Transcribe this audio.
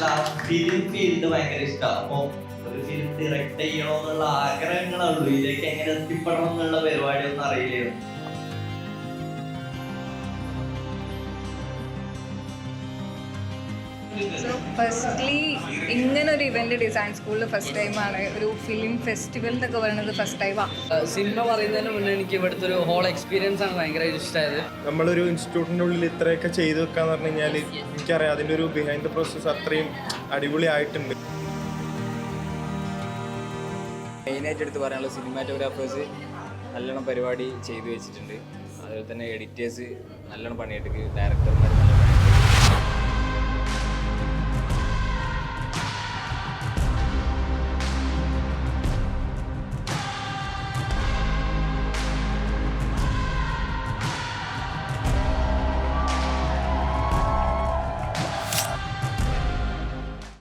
വെച്ചാൽ ആ film field ഭയങ്കര ഇഷ്ടമാണ്. അപ്പൊ ഒരു ഫിലിം ഡയറക്ട് ചെയ്യണമെന്നുള്ള ആഗ്രഹങ്ങളേ ഉള്ളൂ. ഇതിലേക്ക് എങ്ങനെ എത്തിപ്പെടണം എന്നുള്ള പരിപാടി ഒന്നും അറിയില്ലായിരുന്നു. സോ ഫസ്റ്റ്ലി ഇങ്ങനൊരു ഇവന്റ് ഡിസൈൻ സ്കൂളിൽ ഫസ്റ്റ് ടൈമാണ്. ഒരു ഫിലിം ഫെസ്റ്റിവൽ എന്നൊക്കെ പറയുന്നത് ഫസ്റ്റ് ടൈമാണ്. സിനിമ പറയുന്നതിന് മുന്നേ എനിക്ക് ഇവിടുത്തെ ഒരു ഹോൾ എക്സ്പീരിയൻസ് ആണ് ഭയങ്കര ഇഷ്ടമായത്. നമ്മളൊരു ഇൻസ്റ്റിറ്റ്യൂട്ടിൻ്റെ ഉള്ളിൽ ഇത്രയൊക്കെ ചെയ്തു വെക്കാന്ന് പറഞ്ഞു കഴിഞ്ഞാൽ എനിക്കറിയാം അതിൻ്റെ ഒരു ബിഹൈൻഡ് ദ പ്രോസസ്സ് അത്രയും അടിപൊളിയായിട്ടുണ്ട്. മെയിനായിട്ട് എടുത്ത് പറയാനുള്ള സിനിമാറ്റോഗ്രാഫേഴ്സ് നല്ലോണം പരിപാടി ചെയ്തു വെച്ചിട്ടുണ്ട്. അതുപോലെ തന്നെ എഡിറ്റേഴ്സ് നല്ലോണം പണിയെടുക്കുക, ഡയറക്ടർമാർ